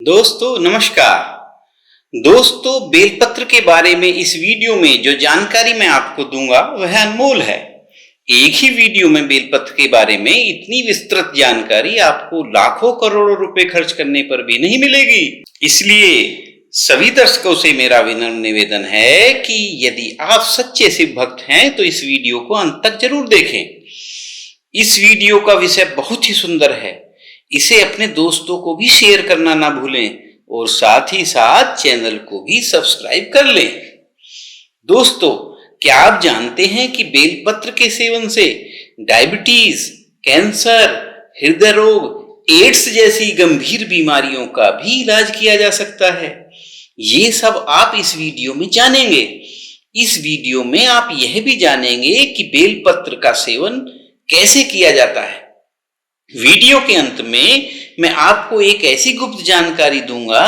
दोस्तों नमस्कार। दोस्तों बेलपत्र के बारे में इस वीडियो में जो जानकारी मैं आपको दूंगा वह अनमोल है। एक ही वीडियो में बेलपत्र के बारे में इतनी विस्तृत जानकारी आपको लाखों करोड़ों रुपए खर्च करने पर भी नहीं मिलेगी। इसलिए सभी दर्शकों से मेरा विनम्र निवेदन है कि यदि आप सच्चे शिव भक्त हैं तो इस वीडियो को अंत तक जरूर देखें। इस वीडियो का विषय बहुत ही सुंदर है, इसे अपने दोस्तों को भी शेयर करना ना भूलें और साथ ही साथ चैनल को भी सब्सक्राइब कर लें। दोस्तों, क्या आप जानते हैं कि बेलपत्र के सेवन से डायबिटीज, कैंसर, हृदय रोग, एड्स जैसी गंभीर बीमारियों का भी इलाज किया जा सकता है? ये सब आप इस वीडियो में जानेंगे। इस वीडियो में आप यह भी जानेंगे कि बेलपत्र का सेवन कैसे किया जाता है। वीडियो के अंत में मैं आपको एक ऐसी गुप्त जानकारी दूंगा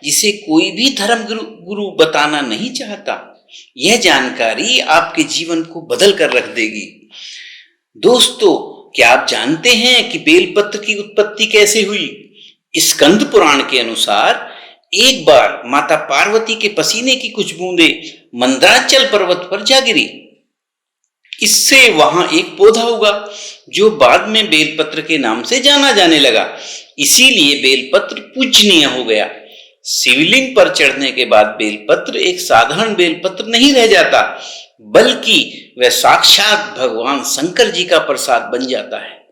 जिसे कोई भी धर्म गुरु बताना नहीं चाहता। यह जानकारी आपके जीवन को बदल कर रख देगी। दोस्तों, क्या आप जानते हैं कि बेलपत्र की उत्पत्ति कैसे हुई? स्कंद पुराण के अनुसार एक बार माता पार्वती के पसीने की कुछ बूंदें मंदराचल पर्वत पर जा गिरी। इससे वहां एक पौधा उगा जो बाद में बेलपत्र के नाम से जाना जाने लगा। इसीलिए बेलपत्र पूजनीय हो गया। शिवलिंग पर चढ़ने के बाद बेलपत्र एक साधारण बेलपत्र नहीं रह जाता, बल्कि वह साक्षात भगवान शंकर जी का प्रसाद बन जाता है।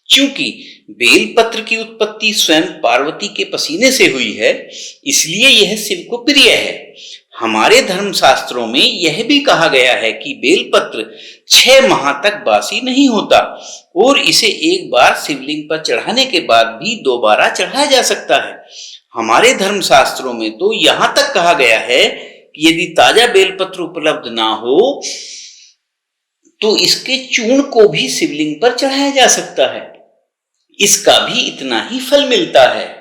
क्योंकि बेलपत्र की उत्पत्ति स्वयं पार्वती के पसीने से हुई है, इसलिए यह शिव को प्रिय है। हमारे धर्मशास्त्रों में यह भी कहा गया है कि बेलपत्र 6 माह तक बासी नहीं होता और इसे एक बार शिवलिंग पर चढ़ाने के बाद भी दोबारा चढ़ाया जा सकता है। हमारे धर्मशास्त्रों में तो यहां तक कहा गया है कि यदि ताजा बेलपत्र उपलब्ध ना हो तो इसके चूर्ण को भी शिवलिंग पर चढ़ाया जा सकता है। इसका भी इतना ही फल मिलता है।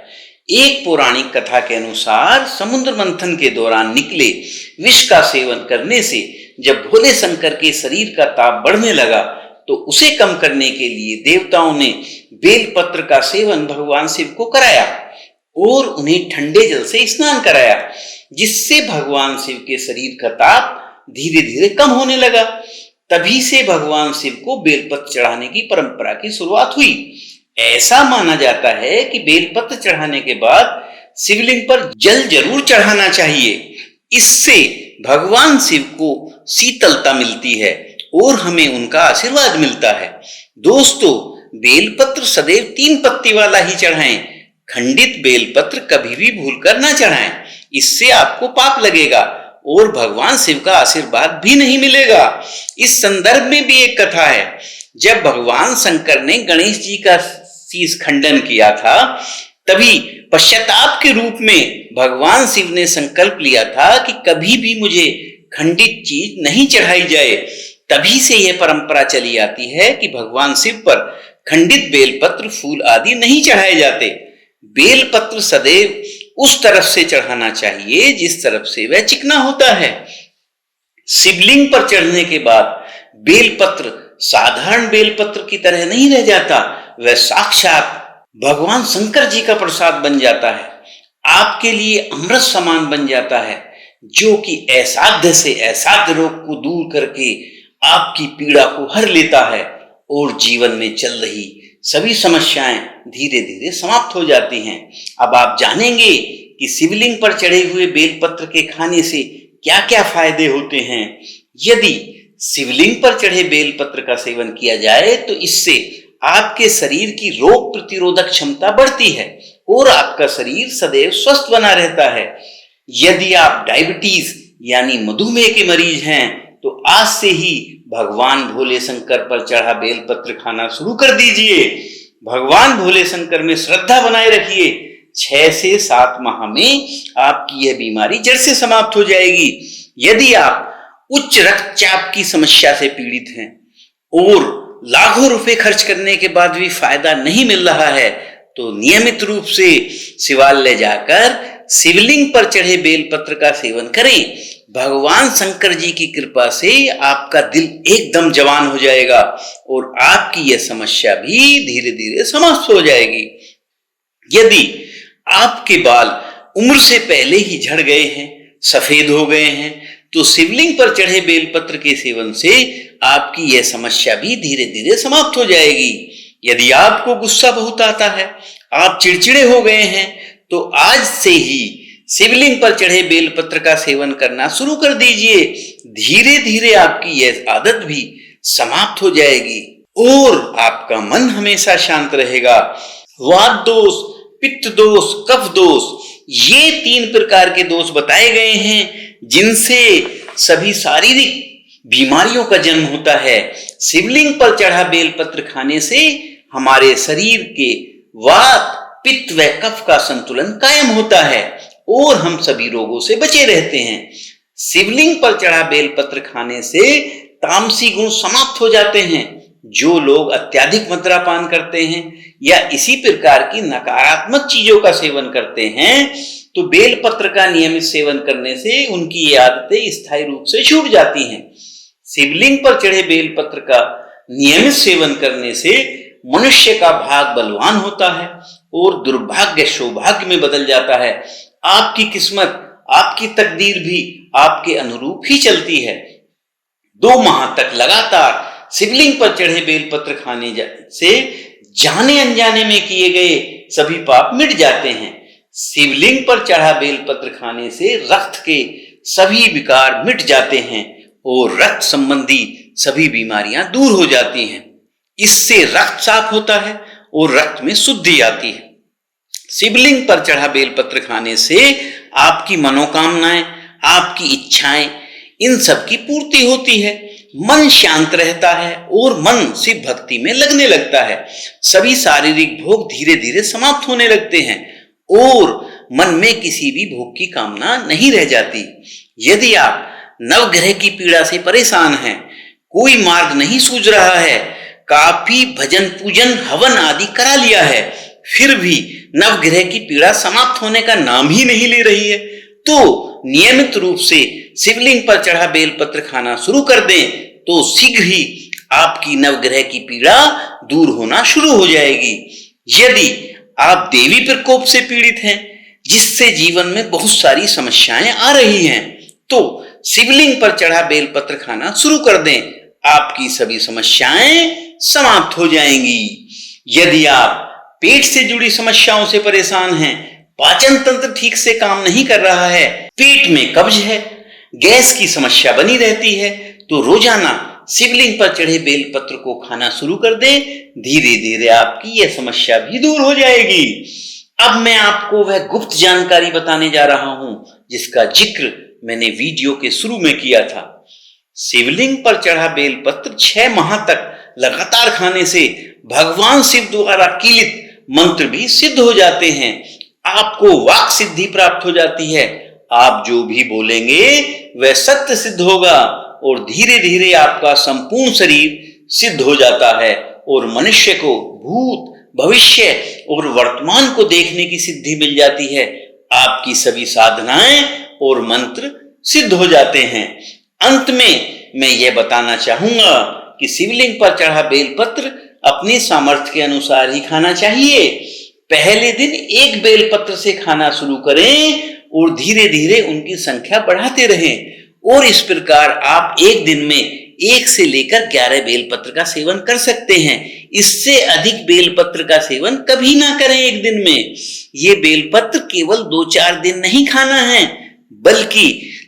एक पौराणिक कथा के अनुसार समुद्र मंथन के दौरान निकले विष का सेवन करने से जब भोले शंकर के शरीर का ताप बढ़ने लगा तो उसे कम करने के लिए देवताओं ने बेलपत्र का सेवन भगवान शिव को कराया और उन्हें ठंडे जल से स्नान कराया, जिससे भगवान शिव के शरीर का ताप धीरे धीरे कम होने लगा। तभी से भगवान शिव को बेलपत्र चढ़ाने की परंपरा की शुरुआत हुई। ऐसा माना जाता है कि बेलपत्र चढ़ाने के बाद शिवलिंग पर जल जरूर चढ़ाना चाहिए। इससे भगवान शिव को शीतलता मिलती है और हमें उनका आशीर्वाद मिलता है। दोस्तों, बेलपत्र सदैव 3 पत्ती वाला ही चढ़ाएं। खंडित बेलपत्र कभी भी भूलकर ना चढ़ाएं, इससे आपको पाप लगेगा और भगवान शिव का आशीर्वाद भी नहीं मिलेगा। इस संदर्भ में भी एक कथा है। जब भगवान शंकर ने गणेश जी का शीश खंडन किया था, तभी पश्चाताप के रूप में भगवान शिव ने संकल्प लिया था कि कभी भी मुझे खंडित चीज नहीं चढ़ाई जाए। तभी से यह परंपरा चली आती है कि भगवान शिव पर खंडित बेलपत्र, फूल आदि नहीं चढ़ाए जाते। बेलपत्र सदैव उस तरफ से चढ़ाना चाहिए जिस तरफ से वह चिकना होता है। शिवलिंग पर चढ़ने के बाद बेलपत्र साधारण बेलपत्र की तरह नहीं रह जाता, वह साक्षात भगवान शंकर जी का प्रसाद बन जाता है। आपके लिए अमृत समान बन जाता है, जो कि असाध्य से असाध्य रोग को दूर करके आपकी पीड़ा को हर लेता है और जीवन में चल रही सभी समस्याएं धीरे धीरे समाप्त हो जाती हैं। अब आप जानेंगे कि शिवलिंग पर चढ़े हुए बेलपत्र के खाने से क्या क्या फायदे होते हैं। यदि शिवलिंग पर चढ़े बेलपत्र का सेवन किया जाए तो इससे आपके शरीर की रोग प्रतिरोधक क्षमता बढ़ती है और आपका शरीर सदैव स्वस्थ बना रहता है। यदि आप डायबिटीज यानी मधुमेह के मरीज हैं तो आज से ही भगवान भोले शंकर पर चढ़ा बेलपत्र खाना शुरू कर दीजिए। भगवान भोले शंकर में श्रद्धा बनाए रखिए। 6 से 7 माह में आपकी यह बीमारी जड़ से समाप्त हो जाएगी। यदि आप उच्च रक्तचाप की समस्या से पीड़ित हैं और लाखों रुपए खर्च करने के बाद भी फायदा नहीं मिल रहा है तो नियमित रूप से शिवालय जाकर शिवलिंग पर चढ़े बेलपत्र का सेवन करें। भगवान शंकर जी की कृपा से आपका दिल एकदम जवान हो जाएगा और आपकी यह समस्या भी धीरे धीरे समाप्त हो जाएगी। यदि आपके बाल उम्र से पहले ही झड़ गए हैं, सफेद हो गए हैं, तो शिवलिंग पर चढ़े बेलपत्र के सेवन से आपकी यह समस्या भी धीरे धीरे समाप्त हो जाएगी। यदि आपको गुस्सा बहुत आता है, आप चिड़चिड़े हो गए हैं, तो आज से ही शिवलिंग पर चढ़े बेलपत्र का सेवन करना शुरू कर दीजिए। धीरे धीरे आपकी यह आदत भी समाप्त हो जाएगी और आपका मन हमेशा शांत रहेगा। वात दोष, पित्त दोष, कफ दोष, ये 3 प्रकार के दोष बताए गए हैं जिनसे सभी शारीरिक बीमारियों का जन्म होता है। शिवलिंग पर चढ़ा बेलपत्र खाने से हमारे शरीर के वात, पित्त व कफ का संतुलन कायम होता है और हम सभी रोगों से बचे रहते हैं। शिवलिंग पर चढ़ा बेलपत्र खाने से तामसी गुण समाप्त हो जाते हैं। जो लोग अत्यधिक मद्यपान करते हैं या इसी प्रकार की नकारात्मक चीजों का सेवन करते हैं, तो बेलपत्र का नियमित सेवन करने से उनकी ये आदतें स्थायी रूप से छूट जाती हैं। शिवलिंग पर चढ़े बेलपत्र का नियमित सेवन करने से मनुष्य का भाग बलवान होता है और दुर्भाग्य सौभाग्य में बदल जाता है। आपकी किस्मत, आपकी तकदीर भी आपके अनुरूप ही चलती है। 2 माह तक लगातार शिवलिंग पर चढ़े बेलपत्र खाने से जाने अनजाने में किए गए सभी पाप मिट जाते हैं। शिवलिंग पर चढ़ा बेलपत्र खाने से रक्त के सभी विकार मिट जाते हैं और रक्त संबंधी सभी बीमारियां दूर हो जाती हैं। इससे रक्त साफ होता है और रक्त में शुद्धि आती है। शिवलिंग पर चढ़ा बेलपत्र खाने से आपकी मनोकामनाएं, आपकी इच्छाएं, इन सब की पूर्ति होती है। मन शांत रहता है और मन शिव भक्ति में लगने लगता है। सभी शारीरिक भोग धीरे धीरे समाप्त होने लगते हैं और मन में किसी भी भोग की कामना नहीं रह जाती। यदि आप नवग्रह की पीड़ा से परेशान हैं, कोई मार्ग नहीं सूझ रहा है, काफी भजन पूजन हवन आदि करा लिया है, फिर भी नवग्रह की पीड़ा समाप्त होने का नाम ही नहीं ले रही है, तो नियमित रूप से शिवलिंग पर चढ़ा बेलपत्र खाना शुरू कर दें, तो शीघ्र ही आपकी नवग्रह की पीड़ा दूर होना शुरू हो जाएगी। यदि आप देवी प्रकोप से पीड़ित हैं, जिससे जीवन में बहुत सारी समस्याएं आ रही हैं, तो शिवलिंग पर चढ़ा बेलपत्र खाना शुरू कर दें, आपकी सभी समस्याएं समाप्त हो जाएंगी। यदि आप पेट से जुड़ी समस्याओं से परेशान हैं, पाचन तंत्र ठीक से काम नहीं कर रहा है, पेट में कब्ज है, गैस की समस्या बनी रहती है, तो रोजाना शिवलिंग पर चढ़े बेलपत्र को खाना शुरू कर दें। धीरे धीरे आपकी यह समस्या भी दूर हो जाएगी। अब मैं आपको वह गुप्त जानकारी बताने जा रहा हूं जिसका जिक्र मैंने वीडियो के शुरू में किया था। शिवलिंग पर चढ़ा बेलपत्र 6 माह तक लगातार खाने से भगवान शिव द्वारा कीलित मंत्र भी सिद्ध हो जाते हैं। आपको वाक सिद्धि प्राप्त हो जाती है। आप जो भी बोलेंगे वह सत्य सिद्ध होगा और धीरे धीरे आपका संपूर्ण शरीर सिद्ध हो जाता है और मनुष्य को भूत, भविष्य और वर्तमान को देखने की सिद्धि मिल जाती है। आपकी सभी साधनाएं और मंत्र सिद्ध हो जाते हैं। अंत में मैं यह बताना चाहूंगा कि शिवलिंग पर चढ़ा बेलपत्र अपनी सामर्थ्य के अनुसार ही खाना चाहिए। पहले दिन 1 बेलपत्र से खाना शुरू करें और धीरे धीरे उनकी संख्या बढ़ाते रहें और इस प्रकार आप एक दिन में 1 से लेकर 11 बेलपत्र का सेवन कर सकते हैं। इससे अधिक बेलपत्र का सेवन कभी ना करें एक दिन में। ये बेलपत्र केवल 2-4 दिन नहीं खाना है, बल्कि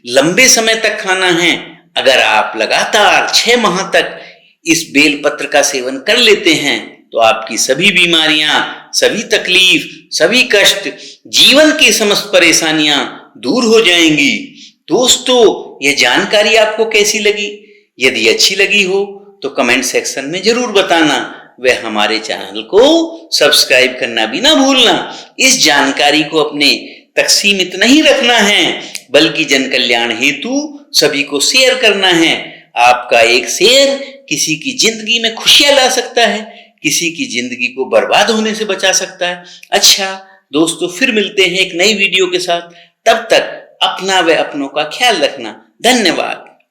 लंबे समय तक खाना है। अगर आप लगातार 6 माह तक इस बेलपत्र का सेवन कर लेते हैं, तो आपकी सभी बीमारियां, सभी तकलीफ, सभी कष्ट, जीवन की समस्त परेशानियां दूर हो जाएंगी। दोस्तों, यह जानकारी आपको कैसी लगी? यदि अच्छी लगी हो तो कमेंट सेक्शन में जरूर बताना। वह हमारे चैनल को सब्सक्राइब करना भी ना भूलना। इस जानकारी को अपने तक सीमित नहीं रखना है, बल्कि जन कल्याण हेतु सभी को शेयर करना है। आपका एक शेयर किसी की जिंदगी में खुशियां ला सकता है, किसी की जिंदगी को बर्बाद होने से बचा सकता है। अच्छा दोस्तों, फिर मिलते हैं एक नई वीडियो के साथ। तब तक अपना व अपनों का ख्याल रखना। धन्यवाद।